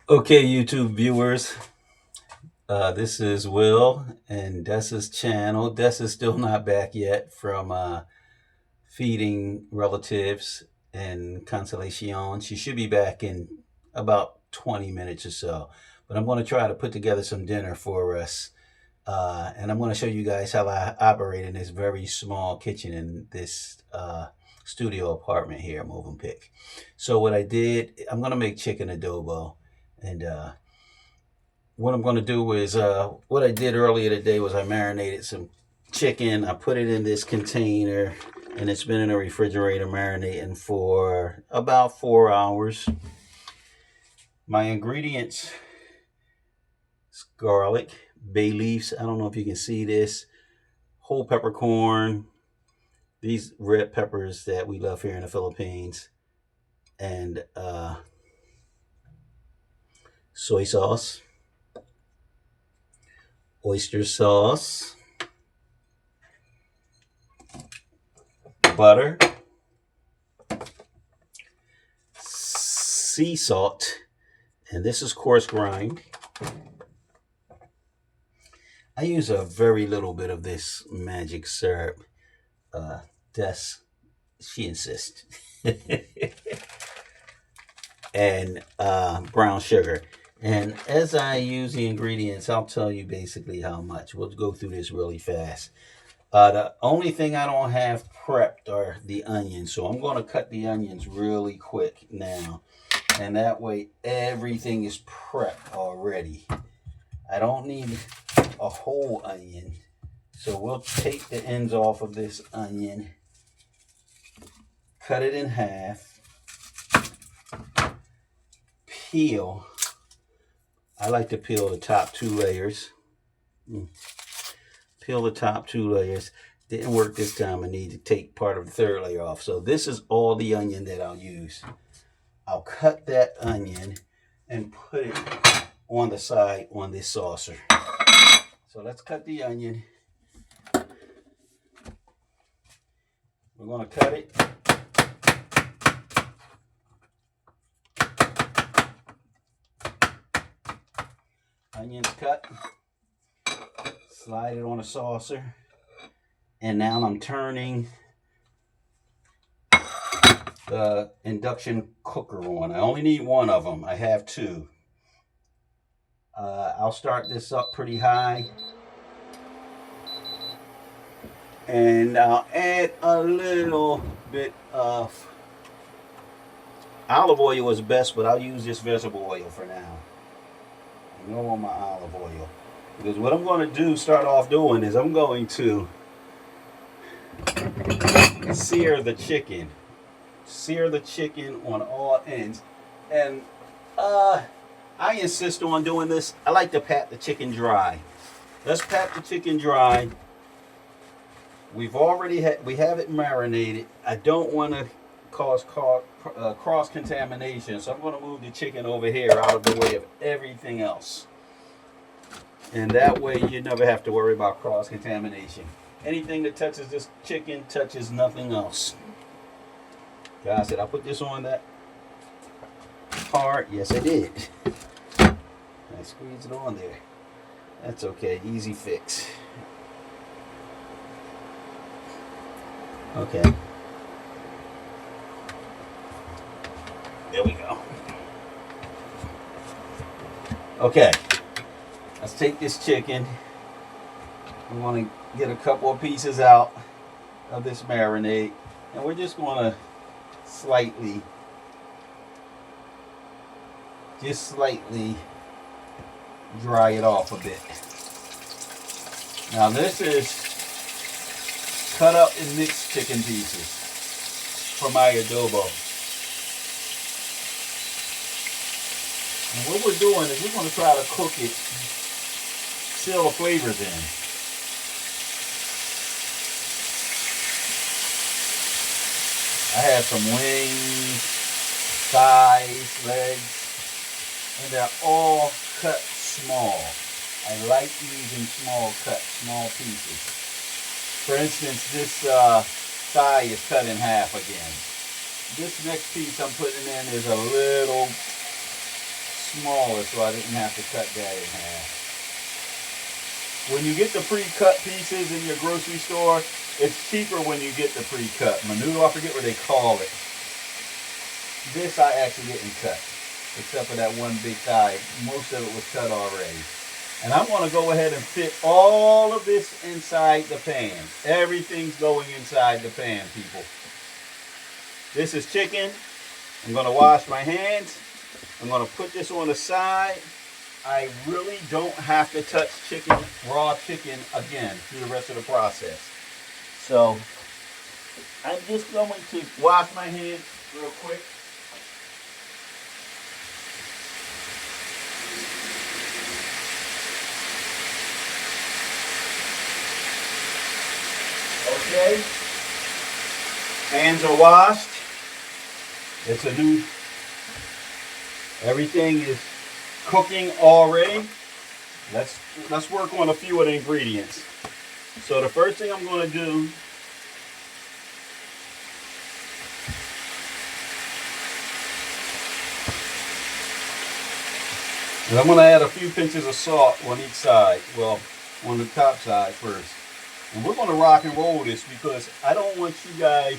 Okay, YouTube viewers, this is Will and Dessa's channel. Dessa's still not back yet from feeding relatives in Consolation. She should be back in about 20 minutes or so. But I'm going to try to put together some dinner for us. And I'm going to show you guys how I operate in this very small kitchen in this studio apartment here at Move and Pick. So what I did, I'm going to make chicken adobo. And what I'm going to do is what I did earlier today was I marinated some chicken. I put it in this container and it's been in the refrigerator marinating for about 4 hours. My ingredients: garlic, bay leaves. I don't know if you can see this. Whole peppercorn. These red peppers that we love here in the Philippines, and soy sauce, oyster sauce, butter, sea salt, and this is coarse grind. I use a very little bit of this magic syrup. Des, she insists. And brown sugar. And as I use the ingredients, I'll tell you basically how much. We'll go through this really fast. The only thing I don't have prepped are the onions. So I'm going to cut the onions really quick now. And that way everything is prepped already. I don't need a whole onion. So we'll take the ends off of this onion, cut it in half, peel. I like to peel the top 2 layers. Peel the top 2 layers. Didn't work this time. I need to take part of the third layer off. So this is all the onion that I'll use. I'll cut that onion and put it on the side on this saucer. So let's cut the onion. We're going to cut it. Onions cut. Slide it on a saucer. And now I'm turning the induction cooker on. I only need one of them. I have two. I'll start this up pretty high. And I'll add a little bit of olive oil is best, but I'll use this vegetable oil for now. I don't want my olive oil. Because what I'm going to do, start off doing, is I'm going to sear the chicken. Sear the chicken on all ends. And I insist on doing this. I like to pat the chicken dry. Let's pat the chicken dry. We have it marinated. I don't want to cause cross contamination, so I'm going to move the chicken over here out of the way of everything else. And that way you never have to worry about cross contamination. Anything that touches this chicken touches nothing else. Guys, did I put this on that hard? Yes, I did. I squeezed it on there. That's okay. Easy fix. Okay. There we go. Okay. Let's take this chicken. We want to get a couple of pieces out of this marinade. And we're just going to slightly dry it off a bit. Now this is cut up in mixed chicken pieces for my adobo. And what we're doing is we're going to try to cook it, seal the flavors in. I have some wings, thighs, legs, and they're all cut small. I like using small cuts, small pieces. For instance, this thigh is cut in half again. This next piece I'm putting in is a little smaller so I didn't have to cut that in half. When you get the pre-cut pieces in your grocery store, it's cheaper when you get the pre-cut. Menudo, I forget what they call it. This I actually didn't cut, except for that one big thigh. Most of it was cut already. And I'm going to go ahead and fit all of this inside the pan. Everything's going inside the pan, people. This is chicken. I'm going to wash my hands. I'm going to put this on the side. I really don't have to touch chicken, raw chicken again through the rest of the process. So I'm just going to wash my hands real quick. Okay, hands are washed. It's a new, everything is cooking already. Let's work on a few of the ingredients. So the first thing I'm going to do is I'm going to add a few pinches of salt on each side. Well, on the top side first. And we're going to rock and roll this because I don't want you guys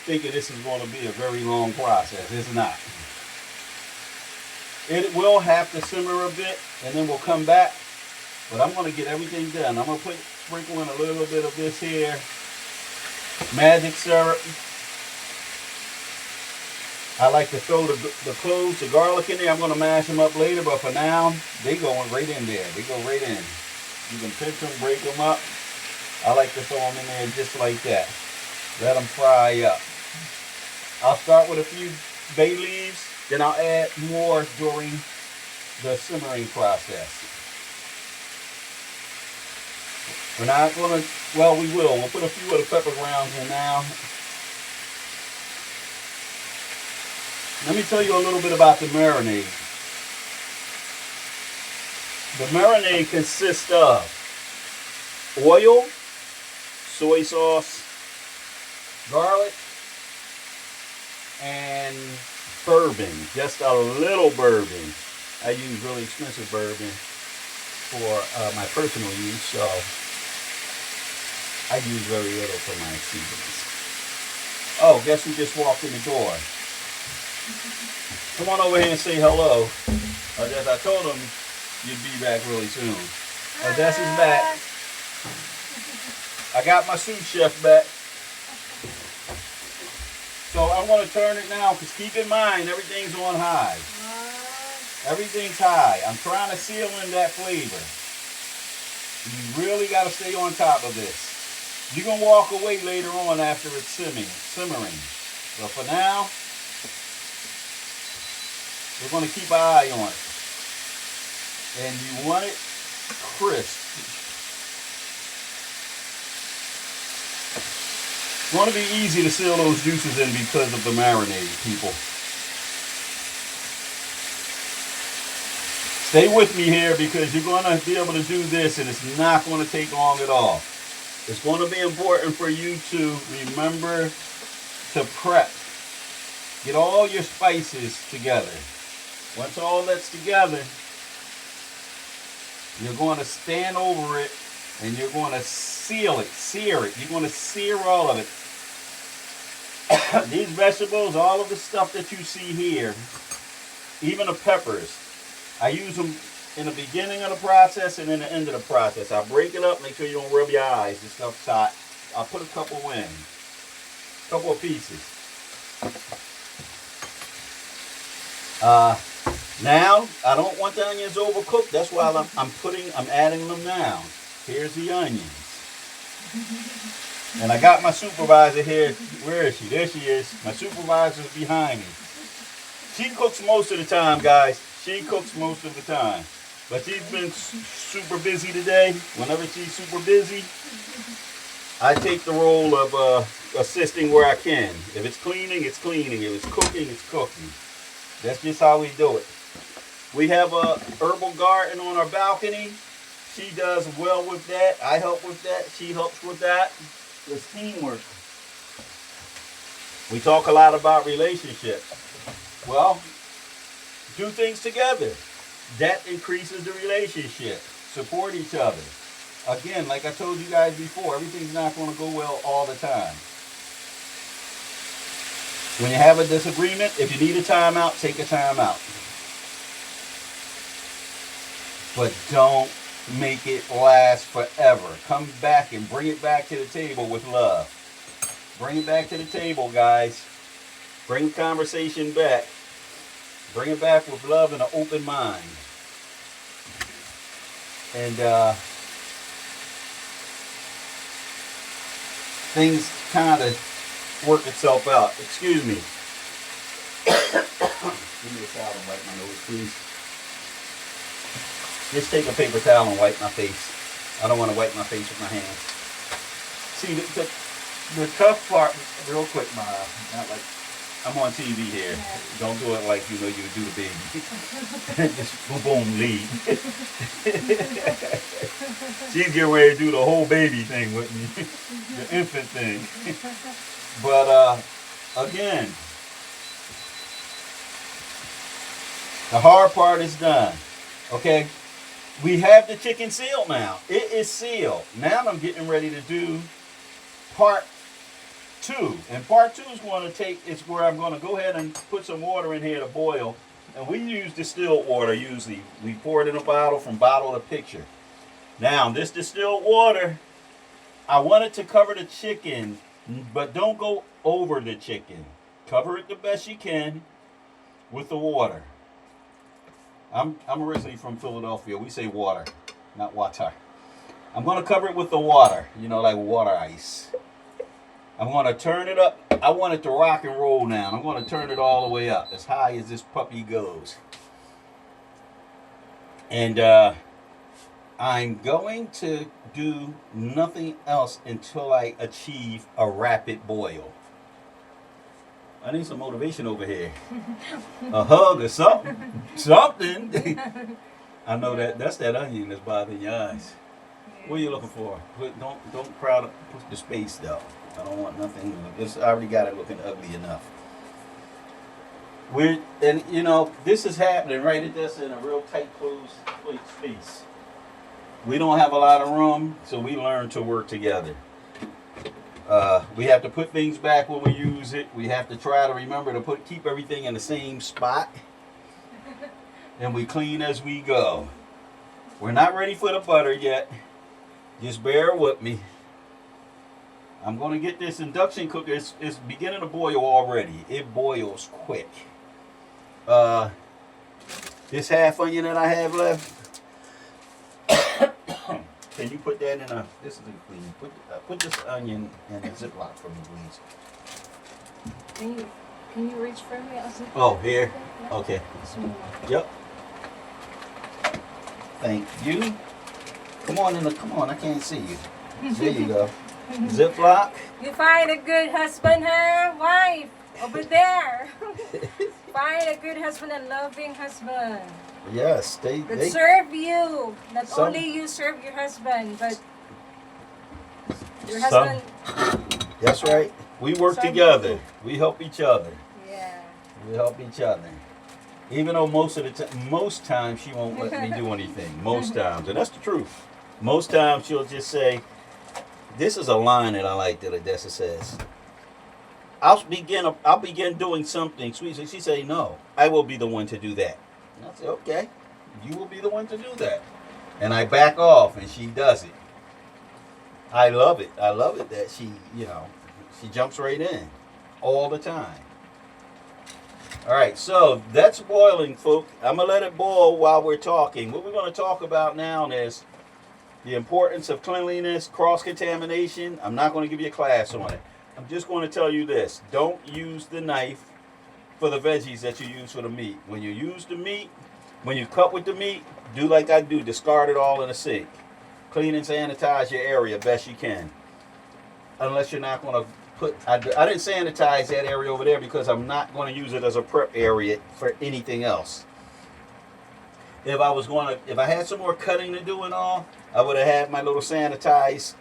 thinking this is going to be a very long process. It's not. It will have to simmer a bit and then we'll come back. But I'm going to get everything done. I'm going to sprinkle in a little bit of this here magic syrup. I like to throw the cloves, the garlic in there. I'm going to mash them up later, but for now, they going right in there. They go right in. You can pinch them, break them up. I like to throw them in there just like that. Let them fry up. I'll start with a few bay leaves, then I'll add more during the simmering process. We're not going to, well, we will. We'll put a few of the pepper grounds in now. Let me tell you a little bit about the marinade. The marinade consists of oil, soy sauce, garlic, and bourbon. Just a little bourbon. I use really expensive bourbon for my personal use, so I use very little for my seasonings. Oh, guess who just walked in the door? Come on over here and say hello. As I told him, you'd be back really soon. Odessa's back. I got my sous chef back. So I'm going to turn it now because keep in mind everything's on high. Everything's high. I'm trying to seal in that flavor. You really got to stay on top of this. You're going to walk away later on after it's simmering. But for now, we're going to keep an eye on it. And you want it crisp. It's going to be easy to seal those juices in because of the marinade, people. Stay with me here because you're going to be able to do this and it's not going to take long at all. It's going to be important for you to remember to prep. Get all your spices together. Once all that's together, you're going to stand over it and you're going to sear it. You're going to sear all of it. These vegetables, all of the stuff that you see here, even the peppers, I use them in the beginning of the process and in the end of the process. I break it up, make sure you don't rub your eyes. This stuff's hot. I'll put a couple in, a couple of pieces. Now, I don't want the onions overcooked. That's why I'm adding them now. Here's the onions. And I got my supervisor here. Where is she? There she is. My supervisor's behind me. She cooks most of the time, guys. She cooks most of the time. But she's been super busy today. Whenever she's super busy, I take the role of assisting where I can. If it's cleaning, it's cleaning. If it's cooking, it's cooking. That's just how we do it. We have a herbal garden on our balcony. She does well with that. I help with that. She helps with that. It's teamwork. We talk a lot about relationships. Well, do things together. That increases the relationship. Support each other. Again, like I told you guys before, everything's not going to go well all the time. When you have a disagreement, if you need a timeout, take a timeout. But don't make it last forever. Come back and bring it back to the table with love. Bring it back to the table, guys. Bring the conversation back. Bring it back with love and an open mind. And things kind of work itself out. Excuse me. Give me a towel and wipe my nose, please. Just take a paper towel and wipe my face. I don't want to wipe my face with my hands. See, the tough part, real quick, not like I'm on TV here. Don't do it like you know you do the baby. Just boom, boom, leave. She's getting ready to do the whole baby thing with me, the infant thing. But again, the hard part is done. Okay, we have the chicken sealed now. It is sealed. Now I'm getting ready to do part 2. And part 2 is going to take, it's where I'm going to go ahead and put some water in here to boil. And we use distilled water usually. We pour it in a bottle from bottle to picture. Now, this distilled water, I want it to cover the chicken, but don't go over the chicken. Cover it the best you can with the water. I'm originally from Philadelphia. We say water, not water. I'm going to cover it with the water, you know, like water ice. I'm going to turn it up. I want it to rock and roll now. I'm going to turn it all the way up, as high as this puppy goes. And I'm going to do nothing else until I achieve a rapid boil. I need some motivation over here. A hug or something. Something. I know that's that onion that's bothering your eyes. What are you looking for? Don't crowd up the space though. I don't want nothing. I already got it looking ugly enough. And you know, this is happening right at this in a real tight closed space. We don't have a lot of room, so we learn to work together. We have to put things back when we use it. We have to try to remember to keep everything in the same spot. And we clean as we go. We're not ready for the butter yet. Just bear with me. I'm going to get this induction cooker. It's beginning to boil already. It boils quick. This half onion that I have left. Can you put that in a? This is clean. Put this onion in a Ziploc for me, please. Can you reach for me? Oh, here. Okay. Yep. Thank you. Come on, I can't see you. There you go. Ziploc. You find a good husband, huh? Wife, over there. Find a good husband, a loving husband. Yes, they serve you. Not only you serve your husband, but your husband. That's right. We work together. We help each other. Yeah. We help each other. Even though most times she won't let me do anything. Most times, and that's the truth. Most times she'll just say, "This is a line that I like that Odessa says. I'll begin doing something sweet." So she say, "No, I will be the one to do that." And I say, "Okay, you will be the one to do that." And I back off, and she does it. I love it. I love it that she jumps right in all the time. All right, so that's boiling, folks. I'm going to let it boil while we're talking. What we're going to talk about now is the importance of cleanliness, cross-contamination. I'm not going to give you a class on it. I'm just going to tell you this. Don't use the knife for the veggies that you use for the meat. When you use the meat, when you cut with the meat, do like I do. Discard it all in a sink. Clean and sanitize your area best you can. Unless you're not going to I didn't sanitize that area over there because I'm not going to use it as a prep area for anything else. If I had some more cutting to do and all, I would have had my little sanitized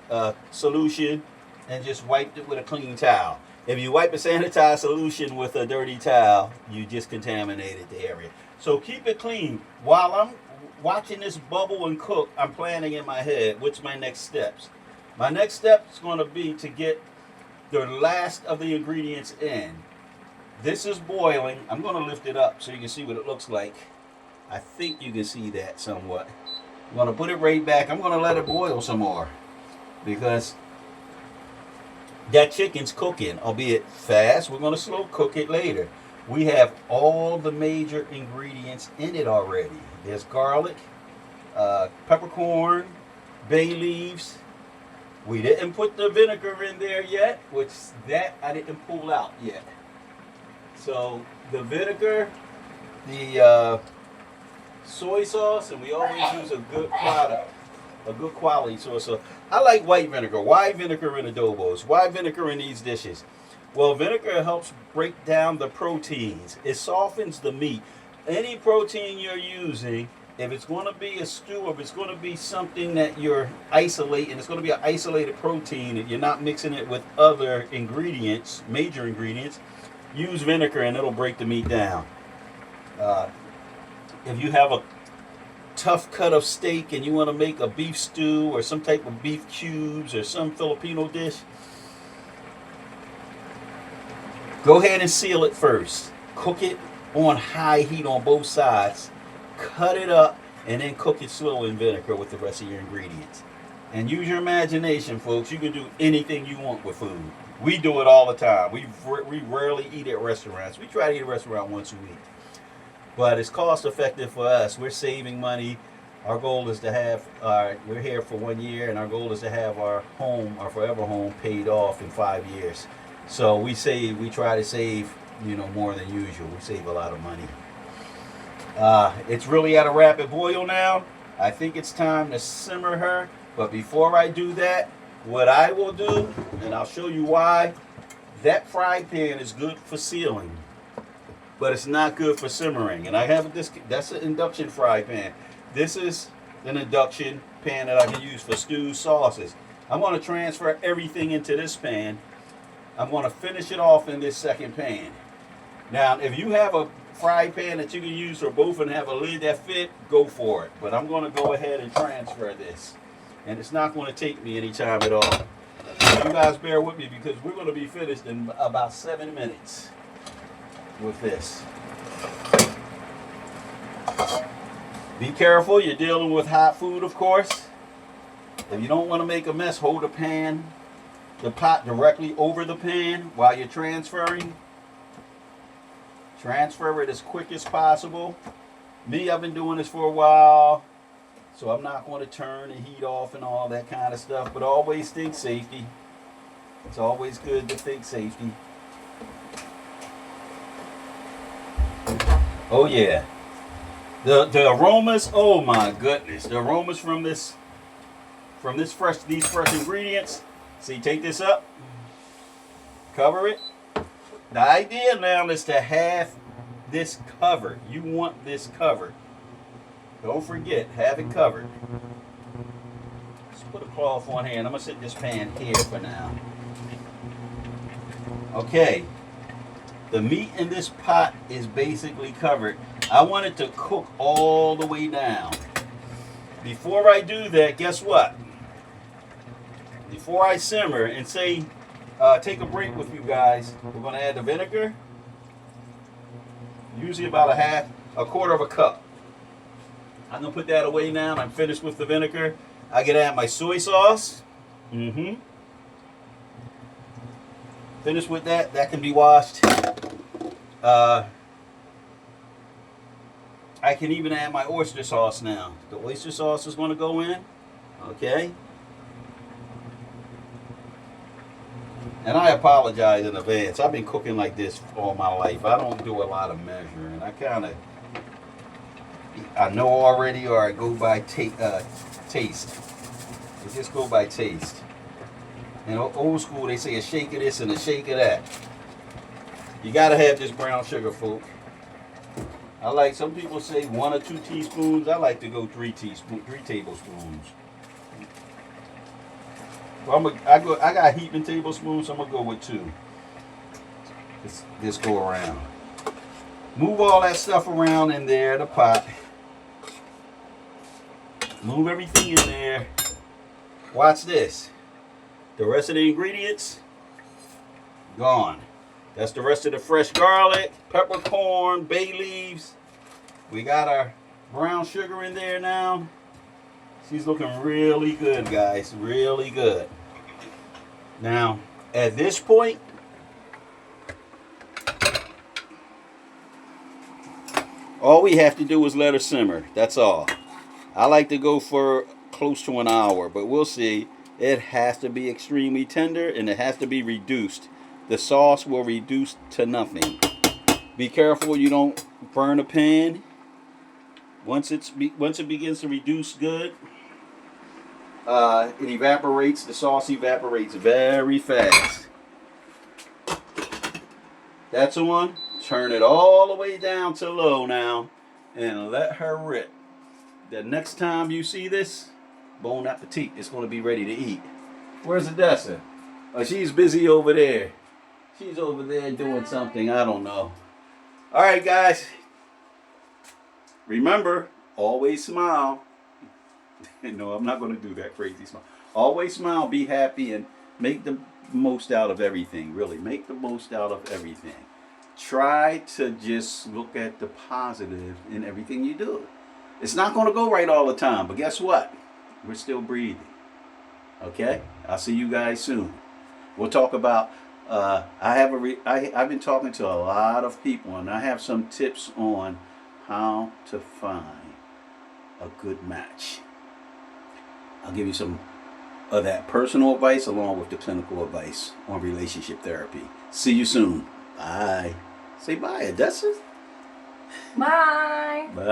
solution and just wiped it with a clean towel. If you wipe a sanitized solution with a dirty towel, you just contaminated the area. So keep it clean. While I'm watching this bubble and cook, I'm planning in my head what's my next steps. My next step is going to be to get the last of the ingredients in. This is boiling. I'm going to lift it up so you can see what it looks like. I think you can see that somewhat. I'm going to put it right back. I'm going to let it boil some more because that chicken's cooking, albeit fast. We're going to slow cook it later. We have all the major ingredients in it already. There's garlic, peppercorn, bay leaves. We didn't put the vinegar in there yet, which that I didn't pull out yet. So the vinegar, the soy sauce, and we always use a good product, a good quality soy sauce. I like white vinegar. Why vinegar in adobos? Why vinegar in these dishes? Well, vinegar helps break down the proteins. It softens the meat. Any protein you're using, if it's going to be a stew, if it's going to be something that you're isolating, it's going to be an isolated protein, and you're not mixing it with other ingredients, major ingredients, use vinegar and it'll break the meat down. If you have a tough cut of steak and you want to make a beef stew or some type of beef cubes or some Filipino dish, go ahead and seal it first. Cook it on high heat on both sides. Cut it up and then cook it slow in vinegar with the rest of your ingredients. And use your imagination, folks. You can do anything you want with food. We do it all the time. We rarely eat at restaurants. We try to eat at a restaurant once a week. But it's cost effective for us. We're saving money. Our goal is to have, we're here for 1 year, and our goal is to have our home, our forever home, paid off in 5 years. So we try to save, more than usual. We save a lot of money. It's really at a rapid boil now. I think it's time to simmer her. But before I do that, what I will do, and I'll show you why, that fry pan is good for sealing, but it's not good for simmering. And I have this, that's an induction fry pan. This is an induction pan that I can use for stews, sauces. I'm going to transfer everything into this pan. I'm going to finish it off in this second pan. Now, if you have a fry pan that you can use for both and have a lid that fit, go for it. But I'm going to go ahead and transfer this. And it's not going to take me any time at all. So you guys bear with me because we're going to be finished in about 7 minutes with this. Be careful, you're dealing with hot food, of course. If you don't want to make a mess, hold the pot directly over the pan while you're transferring. Transfer it as quick as possible. Me, I've been doing this for a while, so I'm not going to turn the heat off and all that kind of stuff, but always think safety. It's always good to think safety. Oh yeah. The aromas, oh my goodness. The aromas from these fresh ingredients. See, take this up, cover it. The idea now is to have this covered. You want this covered. Don't forget, have it covered. Let's put a cloth on here, and I'm going to set this pan here for now. Okay. The meat in this pot is basically covered. I want it to cook all the way down. Before I do that, guess what? Before I simmer and say, take a break with you guys, we're going to add the vinegar. Usually about a quarter of a cup. I'm going to put that away now. I'm finished with the vinegar. I can add my soy sauce. Finished with that. That can be washed. I can even add my oyster sauce now. The oyster sauce is going to go in. Okay. And I apologize in advance. I've been cooking like this all my life. I don't do a lot of measuring. I know already, or I go by taste. I just go by taste. In old school, they say a shake of this and a shake of that. You gotta have this brown sugar, folk. Some people say 1 or 2 teaspoons. I like to go 3 tablespoons. Well, I got heaping tablespoons, so I'm gonna go with 2. Just go around. Move all that stuff around in there, the pot. Move everything in there. Watch this. The rest of the ingredients, gone. That's the rest of the fresh garlic, peppercorn, bay leaves. We got our brown sugar in there now. She's looking really good, guys. Really good. Now, at this point, all we have to do is let her simmer. That's all. I like to go for close to an hour, but we'll see. It has to be extremely tender and it has to be reduced. The sauce will reduce to nothing. Be careful you don't burn a pan. Once it begins to reduce good, it evaporates. The sauce evaporates very fast. That's on. Turn it all the way down to low now and let her rip. The next time you see this, bon appetit. It's going to be ready to eat. Where's Odessa? Oh, she's busy over there. She's over there doing something. I don't know. All right, guys. Remember, always smile. No, I'm not going to do that crazy smile. Always smile, be happy, and make the most out of everything. Really, make the most out of everything. Try to just look at the positive in everything you do. It's not going to go right all the time, but guess what? We're still breathing. Okay? I'll see you guys soon. We'll talk about, I've been talking to a lot of people, and I have some tips on how to find a good match. I'll give you some of that personal advice along with the clinical advice on relationship therapy. See you soon. Bye. Say bye, Odessa. Bye. Bye.